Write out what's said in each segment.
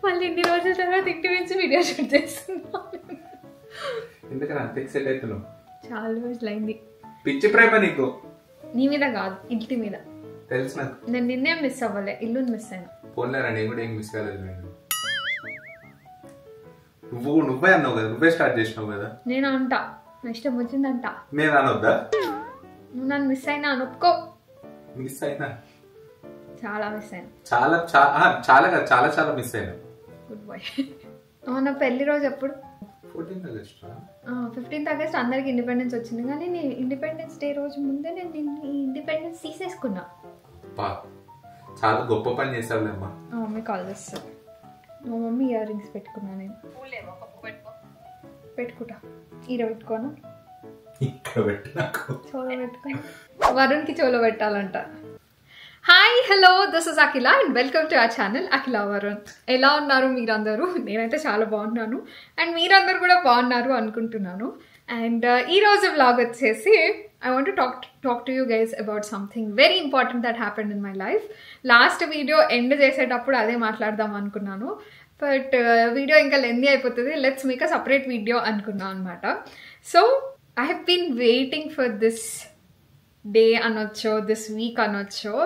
మళ్ళీ ఇన్ని రోజుల తర్వాత ఇంటి నుంచి వీడియో షూట్ చేస్తున్నా. ఎందుకని అంత ఎక్సైట్ అవుతున్నావు? చాలా రోజులు అయింది. పిచ్చి ప్రేమ నీకు. నీ మీద కాదు, ఇంటి మీద. తెలుసు నాకు. నేను నిన్నే మిస్ అవ్వలే, ఇల్లుని మిస్ అయినా. పోన్లేరా, నేను కూడా ఏం మిస్ కాలేదు. నువ్వే అన్నావు కదా, నువ్వే స్టార్ట్ చేసినావు కదా. నేను అంటా, నా ఇష్టం వచ్చిందంట. నేను అనొద్దా? నువ్వు నన్ను మిస్ అయినా అని ఒప్పుకో. మిస్ అయినా, చాలా మిస్ అయినా. చాలా చాలా చాలా చాలా మిస్ అయినా. Good boy. నా పెళ్లి రోజు ఎప్పుడు? 14th August. 15th August అందరికి ఇండిపెండెన్స్ వచ్చింది, కానీ నేను ఇండిపెండెన్స్ డే రోజు ముందే నేను ఈ ఇండిపెండెన్స్ తీసేసుకున్నా. చాలా గొప్ప పని చేసావులేమ్మా. మా మమ్మీ కాల్ చేస్తాను. మా మమ్మీ ఇయర్ రింగ్స్ పెట్టుకున్నా. నేను పెట్టుకుంటా. ఈడ పెట్టుకోను, ఇక్కడ పెట్టు. నాకు చోలో పెట్టుకో. వరుణ్కి చోలో పెట్టాలంట. Hi, hello, this is Akhila and welcome to our channel Akhila Varun. ఎలా ఉన్నారు మీరందరూ? నేనైతే చాలా బాగున్నాను అండ్ మీరందరూ కూడా బాగున్నారు అనుకుంటున్నాను. అండ్ ఈరోజు వ్లాగ్ వచ్చేసి I want to talk to you guys about something very important that happened in my life. Last video end చేసేటప్పుడు అదే మాట్లాడదాం అనుకున్నాను, బట్ వీడియో ఇంకా లెందీ అయిపోతుంది. Let's make a separate video అనుకున్నాను అనమాట. So I have been waiting for this day అనొచ్చో, this week అనొచ్చో,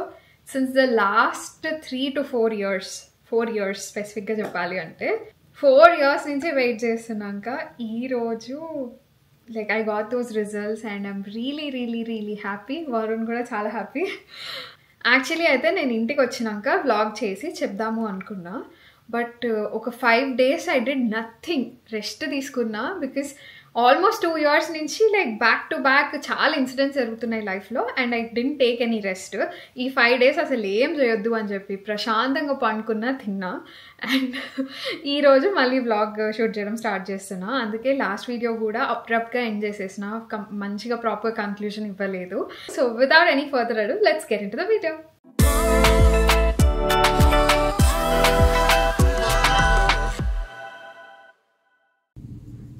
since the last 3 to 4 years. 4 years స్పెసిఫిక్గా చెప్పాలి అంటే 4 years నుంచి వెయిట్ చేస్తున్నాక ఈరోజు like I got those results and I'm really happy. Varun kuda chaala happy. Actually aithe nenu intiki vachinaka vlog chesi chepdamu anukunna, but oka 5 days I did nothing, rest తీసుకున్నా, because almost 2 years నుంచి like back to back చాలా incidents జరుగుతున్నాయి లైఫ్లో and I didn't take any rest. ఈ 5 days అసలు ఏం చేయొద్దు అని చెప్పి ప్రశాంతంగా పండుకున్నా, తిన్నా. అండ్ ఈరోజు మళ్ళీ వ్లాగ్ షూట్ చేయడం స్టార్ట్ చేస్తున్నా. అందుకే లాస్ట్ వీడియో కూడా అబ్రప్ట్గా ఎండ్ చేసేసిన, మంచిగా ప్రాపర్ కన్క్లూజన్ ఇవ్వలేదు. సో వితౌట్ ఎనీ ఫర్దర్ అడు, let's get in to the video.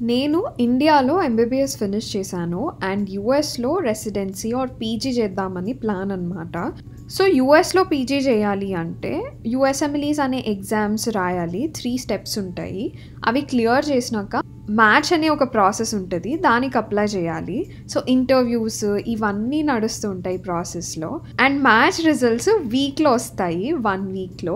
నేను ఇండియాలో ఎంబీబీఎస్ ఫినిష్ చేశాను అండ్ యూఎస్లో రెసిడెన్సీ ఆర్ పీజీ చేద్దామని ప్లాన్ అనమాట. సో యూఎస్లో పీజీ చేయాలి అంటే యూఎస్ఎంఎల్ఈస్ అనే ఎగ్జామ్స్ రాయాలి. 3 steps ఉంటాయి. అవి క్లియర్ చేసినాక మ్యాచ్ అనే ఒక ప్రాసెస్ ఉంటుంది, దానికి అప్లై చేయాలి. సో ఇంటర్వ్యూస్ ఇవన్నీ నడుస్తూ ఉంటాయి ప్రాసెస్లో. అండ్ మ్యాచ్ రిజల్ట్స్ వీక్లో వస్తాయి, 1 weekలో.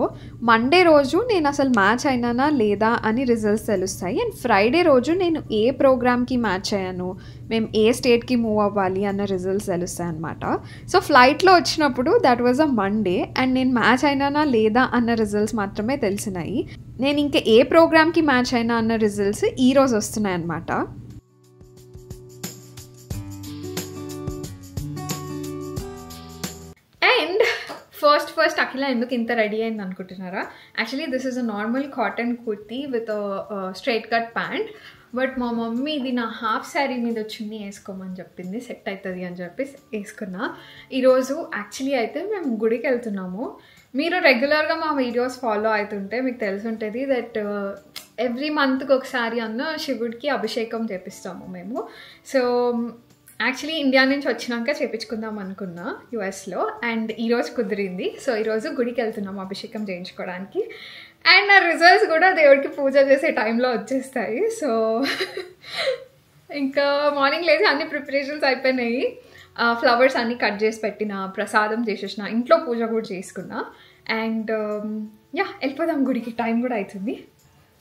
మండే రోజు నేను అసలు మ్యాచ్ అయినానా లేదా అని రిజల్ట్స్ తెలుస్తాయి. అండ్ ఫ్రైడే రోజు నేను ఏ ప్రోగ్రామ్కి మ్యాచ్ అయ్యాను, మేము ఏ స్టేట్కి మూవ్ అవ్వాలి అన్న రిజల్ట్స్ తెలుస్తాయి అనమాట. సో ఫ్లైట్లో వచ్చినప్పుడు that was a Monday and నేను మ్యాచ్ అయినానా లేదా అన్న రిజల్ట్స్ మాత్రమే తెలిసినాయి. నేను ఇంకా ఏ ప్రోగ్రామ్కి మ్యాచ్ అయినా అన్న రిజల్ట్స్ ఈరోజు వస్తున్నాయి అన్నమాట. అండ్ ఫస్ట్ అఖిల ఎందుకు ఇంత రెడీ అయింది అనుకుంటున్నారా? Actually this is a normal cotton kurti with straight cut pant, but మా మమ్మీ ఇది నా హాఫ్ శారీ మీద చున్నీ వేసుకోమని చెప్పింది, సెట్ అవుతుంది అని చెప్పి వేసుకున్నా. ఈరోజు యాక్చువల్లీ అయితే మేము గుడికి వెళ్తున్నాము. మీరు రెగ్యులర్గా మా వీడియోస్ ఫాలో అవుతుంటే మీకు తెలుసుంటుంది దట్ ఎవ్రీ మంత్కి ఒకసారి అన్న శివుడికి అభిషేకం చేపిస్తాము మేము. సో యాక్చువల్లీ ఇండియా నుంచి వచ్చినాక చేయించుకుందాం అనుకున్నా యూఎస్లో, అండ్ ఈరోజు కుదిరింది. సో ఈరోజు గుడికి వెళ్తున్నాము అభిషేకం చేయించుకోవడానికి. అండ్ నా రిజల్ట్స్ కూడా దేవుడికి పూజ చేసే టైంలో వచ్చేస్తాయి. సో ఇంకా మార్నింగ్ లేచి అన్ని ప్రిపరేషన్స్ అయిపోయినాయి. ఫ్లవర్స్ అన్నీ కట్ చేసి పెట్టిన, ప్రసాదం చేసేసిన, ఇంట్లో పూజ కూడా చేసుకున్నా. అండ్ వెళ్ళిపోదాం గుడికి, టైం కూడా అవుతుంది.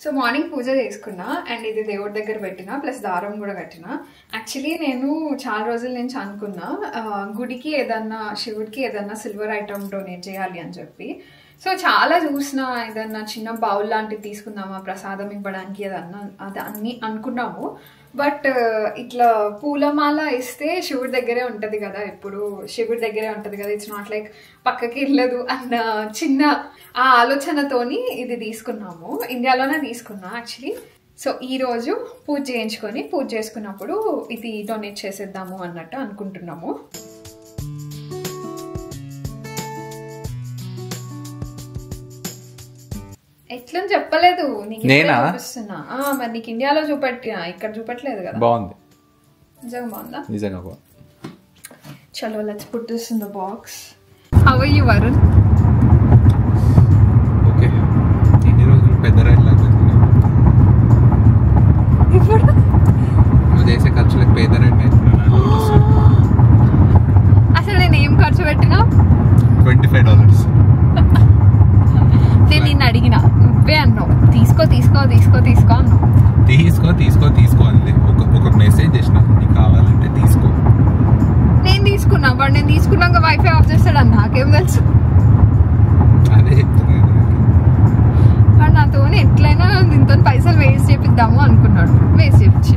సో మార్నింగ్ పూజ చేసుకున్నా అండ్ ఇది దేవుడి దగ్గర పెట్టిన, ప్లస్ దారం కూడా కట్టిన. యాక్చువల్లీ నేను చాలా రోజుల నుంచి అనుకున్నా గుడికి ఏదన్నా, శివుడికి ఏదన్నా సిల్వర్ ఐటమ్ డొనేట్ చేయాలి అని చెప్పి. సో చాలా చూసిన, ఏదన్నా చిన్న బౌల్ లాంటివి తీసుకుందామా ప్రసాదం ఇవ్వడానికి అది అన్నీ అనుకున్నాము. బట్ ఇట్లా పూలమాల ఇస్తే శివుడి దగ్గరే ఉంటుంది కదా, ఎప్పుడు శివుడి దగ్గరే ఉంటుంది కదా, ఇట్స్ నాట్ లైక్ పక్కకి వెళ్ళదు అన్న చిన్న ఆ ఆలోచనతోని ఇది తీసుకున్నాము. ఇండియాలోనే తీసుకున్నా యాక్చువల్లీ. సో ఈరోజు పూజ చేసుకున్నప్పుడు ఇది డొనేట్ చేసేద్దాము అన్నట్టు అనుకుంటున్నాము. ఎట్లా చెప్పలేదు చూపిస్తున్నా, మరి నీకు ఇండియాలో చూపెట్టినా, ఇక్కడ చూపెట్టలేదు కదా. బాగుంది, నిజంగా బాగుందా? నిజంగా బాగుంది. చలో let's put this in the box. How are you Varun? Okay, ఇన్ని రోజులు పెద్ద తీసుకో తీసుకో తీసుకో తీసుకో అన్నావు. తీసుకో తీసుకో తీసుకో అంది. ఒక మెసేజ్ చేసిన నీకు కావాలంటే తీసుకో. నేను తీసుకున్నా, బట్ నేను తీసుకున్నాక వైఫై ఆఫ్ చేస్తాడు నాకేం తెలుసు. అదే చెప్తున్నా. బట్ నాతో ఎట్లయినా దీంతో పైసలు వేస్ట్ చేపిద్దాము అనుకున్నాడు, వేస్ట్ చేపించి.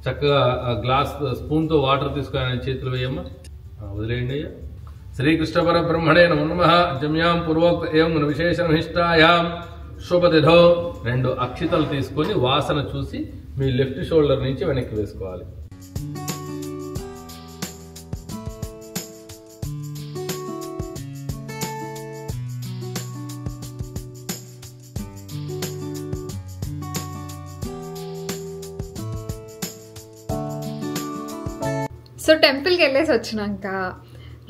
చక్కగా గ్లాస్ స్పూన్తో వాటర్ తీసుకొని చేతులు వేయమ్మా, వదిలేయండి అయ్యా. శ్రీకృష్ణ పరబ్రహ్మణే నమో నమః. జమ్యాం పూర్వోక్త ఏం విశేషనిష్టాయాం శుభతిథో 2 అక్షితలు తీసుకొని వాసన చూసి మీ లెఫ్ట్ షోల్డర్ నుంచి వెనక్కి వేసుకోవాలి. సో టెంపుల్కి వెళ్ళేసి వచ్చినాక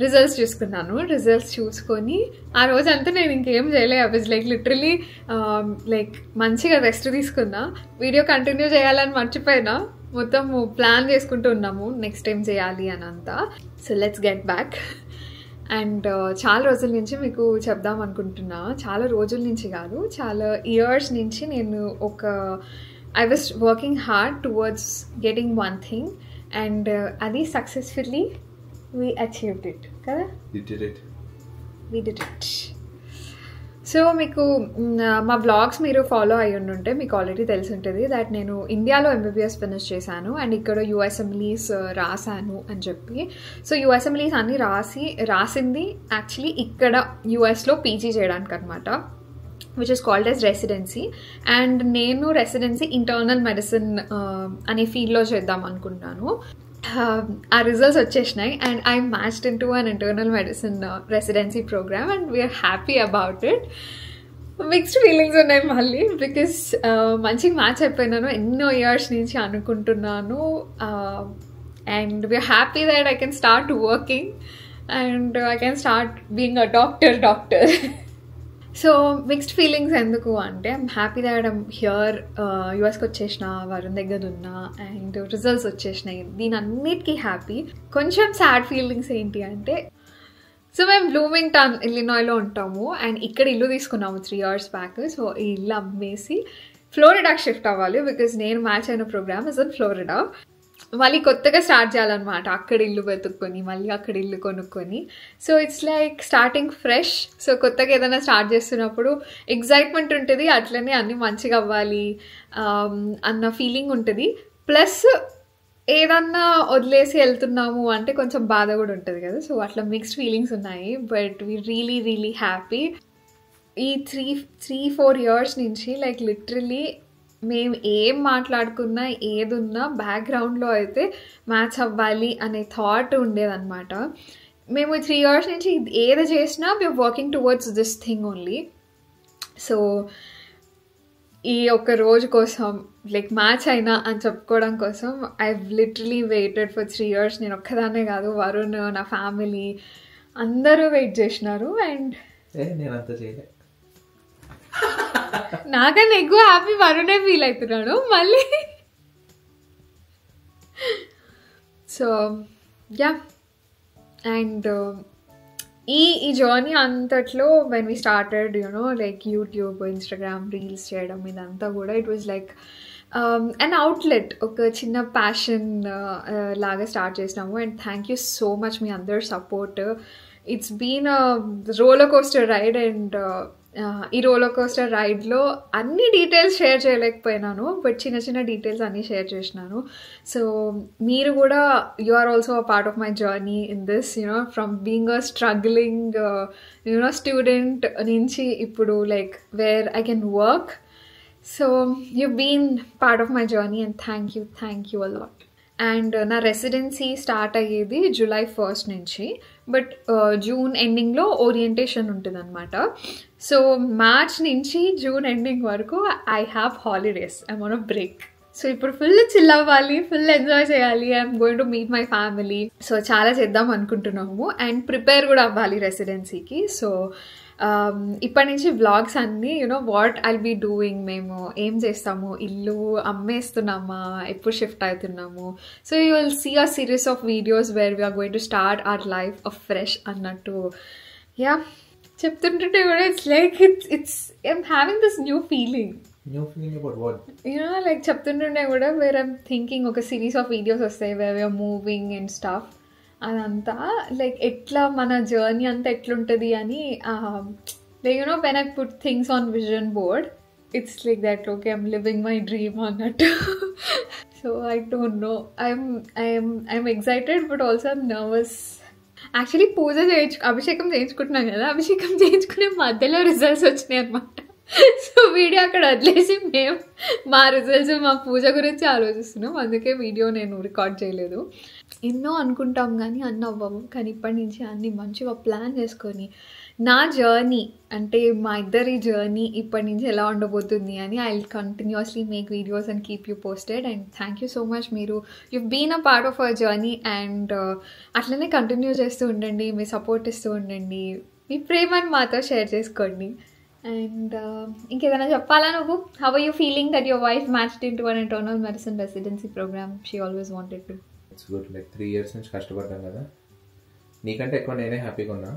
రిజల్ట్స్ చూసుకున్నాను. రిజల్ట్స్ చూసుకొని ఆ రోజంతా నేను ఇంకేం చేయలే. I was like literally like మంచిగా రెస్ట్ తీసుకున్నా. వీడియో కంటిన్యూ చేయాలని మర్చిపోయినా, మొత్తం ప్లాన్ చేసుకుంటూ ఉన్నాము నెక్స్ట్ టైం చేయాలి అని అంతా. So let's get back. And చాలా రోజుల నుంచి మీకు చెప్దాం అనుకుంటున్నా, చాలా రోజుల నుంచి కాదు, చాలా ఇయర్స్ నుంచి నేను I was working hard towards getting one thing, and అది సక్సెస్ఫుల్లీ we achieved it కదా. We did it. సో మీకు మా బ్లాగ్స్ మీరు ఫాలో అయ్యి ఉంటే మీకు ఆల్రెడీ తెలిసి ఉంటుంది దట్ నేను ఇండియాలో ఎంబీబీఎస్ ఫినిష్ చేశాను అండ్ ఇక్కడ యూఎస్ఎంఈస్ రాశాను అని చెప్పి. సో యూఎస్ఎంఈస్ అన్నీ రాసింది యాక్చువల్లీ ఇక్కడ యూఎస్లో పీజీ చేయడానికి అనమాట, which is called as residency. And నేను రెసిడెన్సీ ఇంటర్నల్ మెడిసిన్ అనే ఫీల్డ్లో చేద్దాం అనుకుంటున్నాను. ఆ రిజల్ట్స్ వచ్చేసినాయి and I matched into an internal medicine residency programme and we are happy about it. Mixed feelings ఉన్నాయి మళ్ళీ, బికాస్ మంచిగా మ్యాచ్ అయిపోయినాను, ఎన్నో ఇయర్స్ నుంచి అనుకుంటున్నాను. And we are happy that I can start working and I can start being a doctor. So mixed feelings ఎందుకు అంటే I'm happy that I'm here, యూఎస్కి వచ్చేసిన, వరుణ్ దగ్గర ఉన్నా అండ్ రిజల్ట్స్ వచ్చేసినాయి, దీని అన్నిటికీ హ్యాపీ. కొంచెం సాడ్ ఫీలింగ్స్ ఏంటి అంటే, సో మేము బ్లూమింగ్టన్ ఇల్లినాయ్లో ఉంటాము అండ్ ఇక్కడ ఇల్లు తీసుకున్నాము 3 years బ్యాక్. సో ఈ ఇల్లు అమ్మేసి ఫ్లోరిడాకి షిఫ్ట్ అవ్వాలి, బికాజ్ నేను మ్యాచ్ అయిన ప్రోగ్రామ్ ఇస్ ఇన్ ఫ్లోరిడా. మళ్ళీ కొత్తగా స్టార్ట్ చేయాలన్నమాట, అక్కడ ఇల్లు వెతుక్కొని మళ్ళీ అక్కడ ఇల్లు కొనుక్కొని. So it's like starting fresh. So కొత్తగా ఏదైనా స్టార్ట్ చేస్తున్నప్పుడు ఎగ్జైట్మెంట్ ఉంటుంది, అట్లనే అన్నీ మంచిగా అవ్వాలి అన్న ఫీలింగ్ ఉంటుంది. ప్లస్ ఏదన్నా వదిలేసి వెళ్తున్నాము అంటే కొంచెం బాధ కూడా ఉంటుంది కదా. సో అట్లా మిక్స్డ్ ఫీలింగ్స్ ఉన్నాయి, బట్ వీ రియలీ హ్యాపీ. ఈ 3-4 years నుంచి లైక్ లిటరలీ మేము ఏం మాట్లాడుకున్నా ఏదున్నా బ్యాక్గ్రౌండ్లో అయితే మ్యాచ్ అవ్వాలి అనే థాట్ ఉండేదన్నమాట. మేము 3 years నుంచి ఏది చేసినా we're working towards this thing only. So ఈ ఒక్క రోజు కోసం లైక్ మ్యాచ్ అయినా అని చెప్పుకోవడం కోసం I literally waited for 3 years. నేను ఒక్కదాన్నే కాదు, వరుణ్, నా ఫ్యామిలీ అందరూ వెయిట్ చేసినారు. అండ్ నేనంతా చేయలే, నాకన్నా ఎక్కువ హ్యాపీ వరుణే ఫీల్ అవుతున్నాడు మళ్ళీ. సో యా, అండ్ ఈ జర్నీ అంతట్లో when we started you know like YouTube, Instagram reels చేయడం ఇదంతా కూడా it was like an outlet, ఒక చిన్న ప్యాషన్ లాగా స్టార్ట్ చేసినాము. And thank you so much మీ అందరు support. It's been a roller coaster ride and ఈ రోలర్ కోస్టర్ రైడ్లో అన్ని డీటెయిల్స్ షేర్ చేయలేకపోయినాను, బట్ చిన్న చిన్న డీటెయిల్స్ అన్నీ షేర్ చేసినాను. సో మీరు కూడా you are also a part of my journey in this, you know from being a struggling you know student నుంచి ఇప్పుడు like where I can work. So you been part of my journey and thank you a lot. And నా residency start అయ్యేది July 1st నుంచి, but June ఎండింగ్లో orientation ఉంటుంది అనమాట. So March నుంచి June ending వరకు I have holidays, I'm on a break. So ఇప్పుడు full chill అవ్వాలి, ఫుల్ ఎంజాయ్ చేయాలి, I'm going to meet my family. So చాలా చేద్దాం అనుకుంటున్నాము అండ్ ప్రిపేర్ కూడా అవ్వాలి రెసిడెన్సీకి. సో ఇప్పటి నుంచి వ్లాగ్స్ అన్నీ వాట్ ఐల్ బీ డూయింగ్, మేము ఏం చేస్తాము, ఇల్లు అమ్మేస్తున్నామా, ఎప్పుడు షిఫ్ట్ అవుతున్నాము. So you will see a series of videos where we are going to start our life of fresh అన్నట్టు. యా, చెప్తుంటే కూడా it's I'm having this new feeling. Like చెప్తుంటుండే కూడా వేర్ ఐమ్ థింకింగ్ ఒక సిరీస్ ఆఫ్ వీడియోస్ వస్తాయి where we are moving and stuff. అదంతా like ఎట్లా మన జర్నీ అంతా ఎట్లుంటుంది అని like when I put things on vision board it's like that okay I'm living my dream అన్నట్టు. So I don't know, I'm excited but also I'm nervous. Actually puja అభిషేకం చేయించుకుంటున్నాం కదా, అభిషేకం చేయించుకునే మధ్యలో రిజల్ట్స్ వచ్చినాయి అనమాట. సో వీడియో అక్కడ వదిలేసి మేము మా రిజల్ట్స్ మా పూజ గురించి ఆలోచిస్తున్నాం. అందుకే వీడియో నేను రికార్డ్ చేయలేదు. ఎన్నో అనుకుంటాం కానీ అన్నీ అవ్వము. కానీ ఇప్పటి నుంచి అన్నీ మంచిగా ప్లాన్ చేసుకొని నా జర్నీ అంటే మా ఇద్దరి జర్నీ ఇప్పటి నుంచి ఎలా ఉండబోతుంది అని I will continuously make videos and keep you posted. And thank you so much, మీరు you been a part of our journey and అట్లనే కంటిన్యూ చేస్తూ ఉండండి, మీ సపోర్ట్ ఇస్తూ ఉండండి, మీ ప్రేమని మాతో షేర్ చేసుకోండి. అండ్ ఇంకేదైనా చెప్పాలా నువ్వు? How are you feeling that your wife matched into an internal medicine residency programme she always wanted to? It's good. Like 3 years నుంచి కష్టపడ్డాం కదా, నీకంటే ఎక్కువ నేనే హ్యాపీగా ఉన్నా.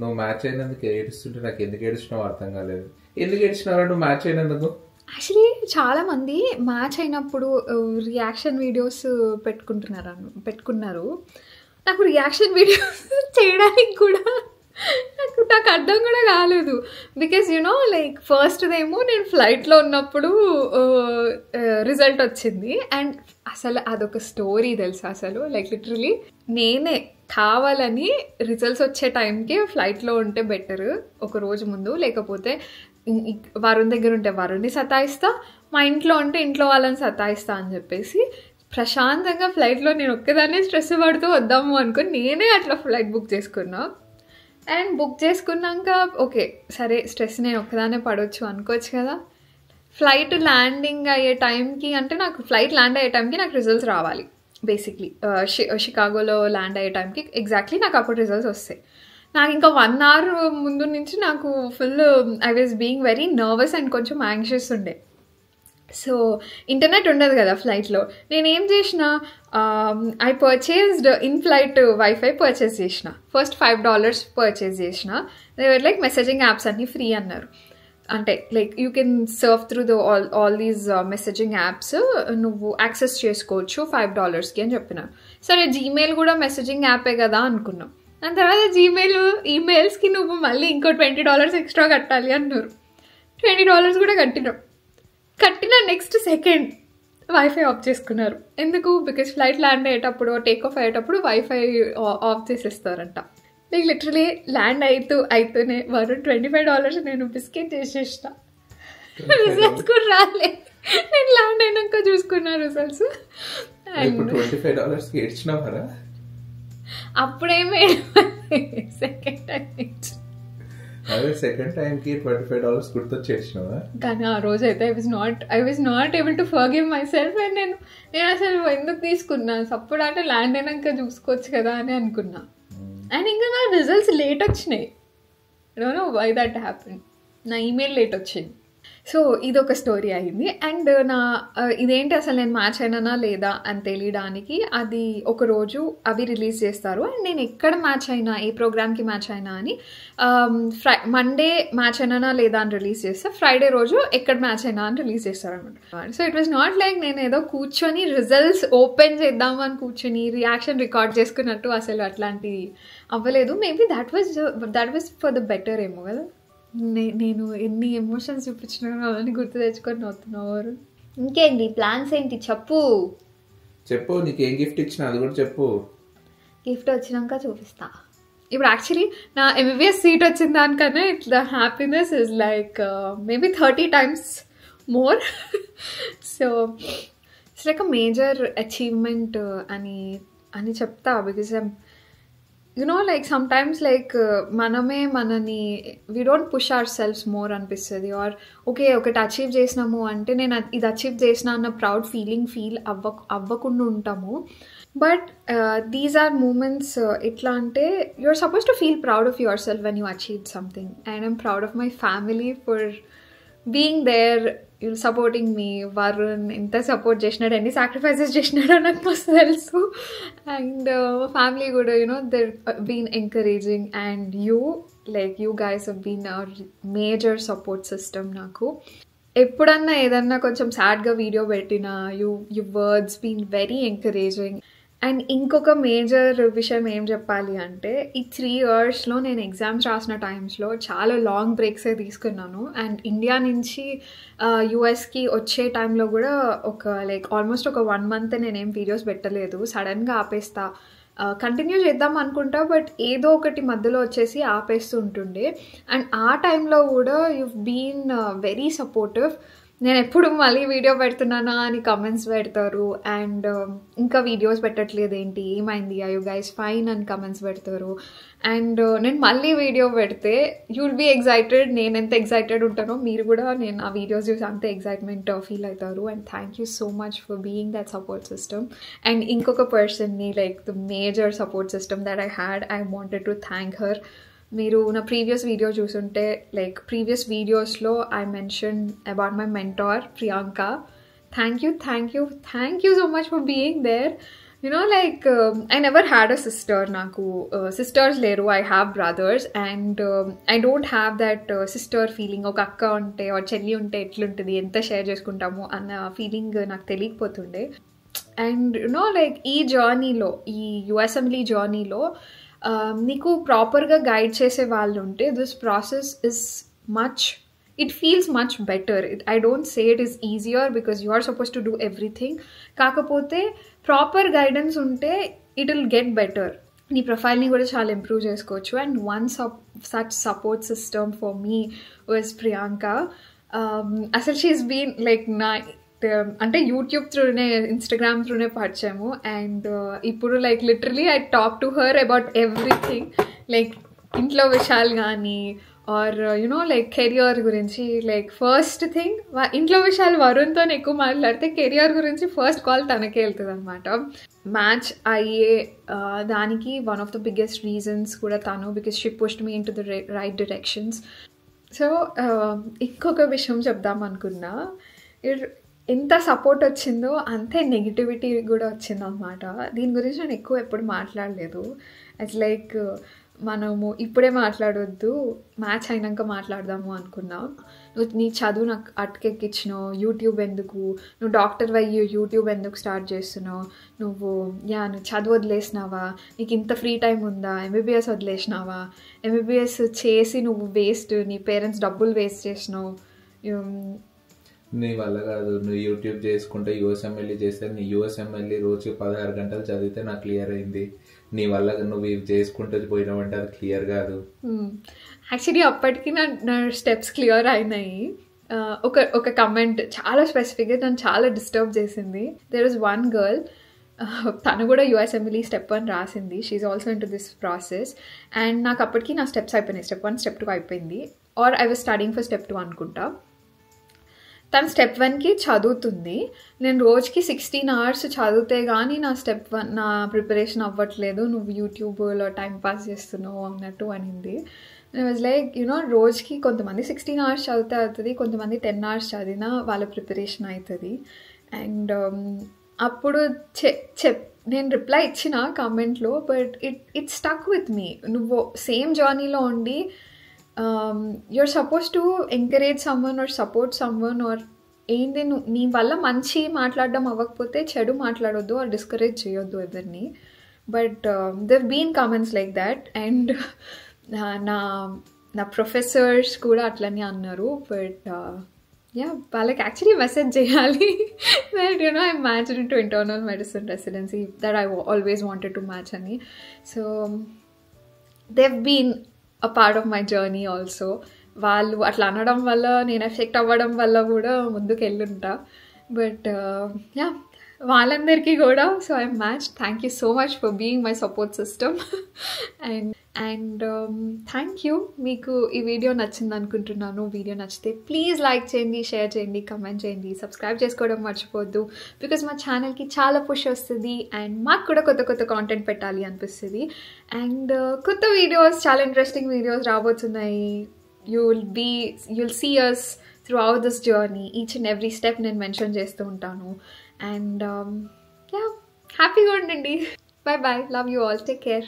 నువ్వు మ్యాచ్ అయినందుకు ఏడుస్తుంటే నాకు ఎందుకు ఏడుస్తున్నావు అర్థం కాలేదు. ఎందుకు ఏడుస్తున్నావు నువ్వు మ్యాచ్ అయినందుకు? యాక్చువల్లీ చాలామంది మ్యాచ్ అయినప్పుడు రియాక్షన్ వీడియోస్ పెట్టుకున్నారు. నాకు రియాక్షన్ వీడియోస్ చేయడానికి కూడా నాకు అర్థం కూడా కాలేదు. బికాజ్ లైక్ ఫస్ట్దేమో నేను ఫ్లైట్లో ఉన్నప్పుడు రిజల్ట్ వచ్చింది. అండ్ అసలు అదొక స్టోరీ తెలుసా, అసలు లైక్ లిటరలీ నేనే కావాలని రిజల్ట్స్ వచ్చే టైంకి ఫ్లైట్లో ఉంటే బెటర్ ఒక రోజు ముందు, లేకపోతే వరుణ్ దగ్గర ఉంటే వరుణ్ని సతాయిస్తా, మా ఇంట్లో ఉంటే ఇంట్లో వాళ్ళని సతాయిస్తా అని చెప్పేసి ప్రశాంతంగా ఫ్లైట్లో నేను ఒక్కదాన్నే స్ట్రెస్ పడుతూ వద్దాము అనుకుని నేనే అట్లా ఫ్లైట్ బుక్ చేసుకున్నా. అండ్ బుక్ చేసుకున్నాక ఓకే సరే స్ట్రెస్ నేను ఒక్కదానే పడవచ్చు అనుకోవచ్చు కదా. ఫ్లైట్ ల్యాండింగ్ అయ్యే టైంకి అంటే నాకు ఫ్లైట్ ల్యాండ్ అయ్యే టైంకి నాకు రిజల్ట్స్ రావాలి బేసిక్లీ. షికాగోలో ల్యాండ్ అయ్యే టైంకి ఎగ్జాక్ట్లీ నాకు అప్పుడు రిజల్ట్స్ వస్తాయి. నాకు ఇంకా 1 hour ముందు నుంచి నాకు full I was being very nervous and కొంచెం యాంగ్షియస్ ఉండే. సో ఇంటర్నెట్ ఉండదు కదా ఫ్లైట్లో. నేనేం చేసిన, I purchased in flight wifi purchase చేసిన. ఫస్ట్ $5 పర్చేస్ చేసిన. దేవర్ లైక్ మెసేజింగ్ యాప్స్ అన్నీ ఫ్రీ అన్నారు. అంటే like you can Surf through the all these messaging apps నువ్వు యాక్సెస్ చేసుకోవచ్చు $5కి అని చెప్పినారు. సరే జీమెయిల్ కూడా మెసేజింగ్ యాపే కదా అనుకున్నాం. దాని తర్వాత ఈమెయిల్స్కి నువ్వు మళ్ళీ ఇంకో $20 ఎక్స్ట్రా కట్టాలి అన్నారు. $20 కూడా కట్టిన నెక్స్ట్ సెకండ్ వైఫై ఆఫ్ చేసుకున్నారు. ఎందుకు? బికాజ్ ఫ్లైట్ ల్యాండ్ అయ్యేటప్పుడు టేక్ ఆఫ్ అయ్యేటప్పుడు వైఫై ఆఫ్ చేసేస్తారంట. లైక్ లిటరలీ ల్యాండ్ అయితేనే వారు $25 నేను బిస్కెట్ చేసేసిన. రిజల్ట్స్ కూడా రాలే, నేను ల్యాండ్ అయినాక చూసుకున్నా రిజల్ట్స్. అప్పుడేమే సెకండ్ టైంకి $25 గుర్తొచ్చేసినావా? కానీ ఆ రోజు అయితే I was not able to forgive my self. And నేను అసలు ఎందుకు తీసుకున్నాను సప్పుడు అంటే ల్యాండ్ అయినాక చూసుకోవచ్చు కదా అని అనుకున్నా. అండ్ ఇంకా నా రిజల్ట్స్ లేట్ వచ్చినాయి. I don't know why that happen. నా ఈమెయిల్ లేట్ వచ్చింది. సో ఇదొక స్టోరీ అయింది. అండ్ ఇదేంటి అసలు నేను మ్యాచ్ అయినానా లేదా అని తెలియడానికి అది ఒకరోజు అవి రిలీజ్ చేస్తారు. అండ్ నేను ఎక్కడ మ్యాచ్ అయినా, ఏ ప్రోగ్రామ్కి మ్యాచ్ అయినా అని మండే మ్యాచ్ అయినానా లేదా అని రిలీజ్ చేస్తే ఫ్రైడే రోజు ఎక్కడ మ్యాచ్ అయినా అని రిలీజ్ చేస్తారు అనమాట. So it was not like నేను ఏదో కూర్చొని రిజల్ట్స్ ఓపెన్ చేద్దాము అని కూర్చొని రియాక్షన్ రికార్డ్ చేసుకున్నట్టు అసలు అట్లాంటివి అవ్వలేదు. Maybe that was for the better ఏమో కదా. నేను ఎన్ని ఎమోషన్స్ చూపించినా అవన్నీ గుర్తు తెచ్చుకొని నవ్వుతున్నారు. ఇంకేంటి ప్లాన్స్ ఏంటి చెప్పు. నీకేం గిఫ్ట్ ఇచ్చినా అది కూడా చెప్పు. గిఫ్ట్ వచ్చినాక చూపిస్తా. ఇప్పుడు యాక్చువల్లీ నా MBBS సీట్ వచ్చిన దానికన్నా ఇట్లా happiness is like maybe 30 times more. So it's like a major achievement అని చెప్తా. బికాజ్ like sometimes like మనని we don't push ourselves more అనిపిస్తుంది. ఆర్ ఓకే ఒకటి అచీవ్ చేసినాము అంటే నేను ఇది అచీవ్ చేసిన అన్న ప్రౌడ్ ఫీల్ అవ్వకుండా ఉంటాము. But these are moments itla ante you're supposed to feel proud of yourself when you achieved something, and I'm proud of my family for being there, supporting me. Varun inta support chesnadu, any sacrifices chesnadu నాకు మస్తు తెలుసు. And family kuda, they've been encouraging, and you guys have been a major support system నాకు. ఎప్పుడన్నా ఏదన్నా కొంచెం సాడ్గా video పెట్టినా you words been very encouraging. And ఇంకొక మేజర్ విషయం ఏం చెప్పాలి అంటే, ఈ 3 yearsలో నేను ఎగ్జామ్స్ రాసిన టైమ్స్లో చాలా లాంగ్ బ్రేక్సే తీసుకున్నాను. అండ్ ఇండియా నుంచి యూఎస్కి వచ్చే టైంలో కూడా ఆల్మోస్ట్ ఒక 1 month నేనేం వీడియోస్ పెట్టలేదు. సడన్గా ఆపేస్తా, కంటిన్యూ చేద్దాం అనుకుంటా, బట్ ఏదో ఒకటి మధ్యలో వచ్చేసి ఆపేస్తూ ఉంటుండే. అండ్ ఆ టైంలో కూడా యూ బీన్ వెరీ సపోర్టివ్. నేను ఎప్పుడు మళ్ళీ వీడియో పెడుతున్నానా అని కమెంట్స్ పెడతారు, అండ్ ఇంకా వీడియోస్ పెట్టట్లేదు ఏంటి, ఏమైంది, ఐ యూ గైస్ ఫైన్ అని కమెంట్స్ పెడతారు. అండ్ నేను మళ్ళీ వీడియో పెడితే యూ విల్ బీ ఎగ్జైటెడ్. నేను ఎంత ఎగ్జైటెడ్ ఉంటానో మీరు కూడా నేను ఆ వీడియోస్ చూసి అంత ఎగ్జైట్మెంట్ ఫీల్ అవుతారు. And thank you so much for being that support system. And ఇంకొక పర్సన్ని, the major support system that I had, I wanted to thank her. మీరు నా ప్రీవియస్ వీడియో చూసుంటే, ప్రీవియస్ వీడియోస్లో I mention about my mentor Priyanka. Thank you so much for being there. I never had a sister. నాకు sisters లేరు, I have brothers. And I don't have that sister feeling. ఒక అక్క ఉంటే ఒక చెల్లి ఉంటే ఎట్లుంటుంది, ఎంత షేర్ చేసుకుంటాము అన్న ఫీలింగ్ నాకు తెలియకపోతుండే. అండ్ ఈ జర్నీలో, ఈ యుఎస్ఎంలీ జర్నీలో నీకు ప్రాపర్గా గైడ్ చేసే వాళ్ళు ఉంటే this process is it feels much better. I don't say it is easier because you are supposed to do everything. కాకపోతే ప్రాపర్ గైడెన్స్ ఉంటే it will get better. నీ ప్రొఫైల్ని కూడా చాలా ఇంప్రూవ్ చేసుకోవచ్చు. And one such support system for me was Priyanka. అసలు she's been అంటే YouTube త్రూనే, Instagram త్రూనే పరిచయము. And ఇప్పుడు literally I talk to her about everything, ఇంట్లో విషయాలు కానీ ఆర్ కెరియర్ గురించి. ఫస్ట్ థింగ్, ఇంట్లో విషయాలు వరుణ్తో ఎక్కువ మాట్లాడితే కెరియర్ గురించి ఫస్ట్ కాల్ తనకే వెళ్తుంది అనమాట. మ్యాచ్ అయ్యే దానికి one of the biggest reasons కూడా తను, because she pushed me in to the right directions. So ఇంకొక విషయం చెప్దాం అనుకున్నా, ఎంత సపోర్ట్ వచ్చిందో అంతే నెగిటివిటీ కూడా వచ్చిందన్నమాట. దీని గురించి నేను ఎక్కువ ఎప్పుడు మాట్లాడలేదు. ఇట్స్ మనము ఇప్పుడే మాట్లాడొద్దు, మ్యాచ్ అయినాక మాట్లాడదాము అనుకున్నా. నువ్వు నీ చదువు నాకు అటకెక్కించినావు, యూట్యూబ్ ఎందుకు, నువ్వు డాక్టర్ అయ్యి యూట్యూబ్ ఎందుకు స్టార్ట్ చేస్తున్నావు, నువ్వు చదువు వదిలేసినావా, నీకు ఇంత ఫ్రీ టైం ఉందా, ఎంబీబీఎస్ వదిలేసినావా, ఎంబీబీఎస్ చేసి నువ్వు వేస్ట్, నీ పేరెంట్స్ డబ్బులు వేస్ట్ చేసినావు, నీ వల్ల కాదు, నువ్వు యూట్యూబ్ చేసుకుంటే యూఎస్ఎంఎల్ఈ చేస్తే నీ యూఎస్ఎంఎల్ఈ రోజుకి 16 గంటలు చదివితే నాకు క్లియర్ అయింది, నీ వల్ల నువ్వు ఇవి చేసుకుంటూ పోయినావంటే అది క్లియర్ కాదు. యాక్చువల్లీ అప్పటికి నా స్టెప్స్ క్లియర్ అయినాయి. ఒక కమెంట్ చాలా స్పెసిఫిక్గా నన్ను చాలా డిస్టర్బ్ చేసింది. దేర్ ఇస్ వన్ గర్ల్, తను కూడా యూఎస్ఎంఎల్ఈ స్టెప్ 1 రాసింది. She also into this process. And నాకు అప్పటికి నా స్టెప్స్ అయిపోయినాయి. స్టెప్ 1 స్టెప్ 2 అయిపోయింది, or I was studying for step 2 అనుకుంటా. తను స్టెప్ 1కి చదువుతుంది. నేను రోజుకి 16 hours చదివితే కానీ నా స్టెప్ 1 నా ప్రిపరేషన్ అవ్వట్లేదు, నువ్వు యూట్యూబ్లో టైంపాస్ చేస్తున్నావు అన్నట్టు అనింది. వాజ్ రోజుకి కొంతమంది 16 hours చదివితే అవుతుంది, కొంతమంది 10 hours చదివినా వాళ్ళ ప్రిపరేషన్ అవుతుంది. అండ్ అప్పుడు నేను రిప్లై ఇచ్చిన కామెంట్లో, but it stuck with me. నువ్వు సేమ్ జర్నీలో ఉండి you're supposed to encourage someone or support someone, or ఏంది నీ వల్ల మంచి మాట్లాడడం అవ్వకపోతే చెడు మాట్లాడొద్దు ఆర్ డిస్కరేజ్ చేయొద్దు ఎవరిని. But they've been comments like that. And నా ప్రొఫెసర్స్ కూడా అట్లనే అన్నారు. బట్ వాళ్ళకి యాక్చువల్లీ మెసేజ్ చేయాలి that I match into internal medicine residency that I always wanted to match అని. So they've been a part of my journey also. వాళ్ళు అట్లా అనడం వల్ల, నేను ఎఫెక్ట్ అవ్వడం వల్ల కూడా ముందుకు వెళ్ళుంటా. బట్ వాళ్ళందరికీ కూడా so I match. Thank you so much for being my support system. And and thank you. మీకు ఈ వీడియో నచ్చింది అనుకుంటున్నాను. వీడియో నచ్చితే ప్లీజ్ లైక్ చేయండి, షేర్ చేయండి, కమెంట్ చేయండి, సబ్స్క్రైబ్ చేసుకోవడం మర్చిపోవద్దు. బికాజ్ మా ఛానల్కి చాలా పుష్ వస్తుంది అండ్ మాకు కూడా కొత్త కొత్త కాంటెంట్ పెట్టాలి అనిపిస్తుంది. అండ్ కొత్త వీడియోస్, చాలా ఇంట్రెస్టింగ్ వీడియోస్ రాబోతున్నాయి. you'll see us throughout this journey. Each and every step నేను మెన్షన్ చేస్తూ ఉంటాను. అండ్ హ్యాపీగా ఉండండి. Bye bye. Love you all. Take care.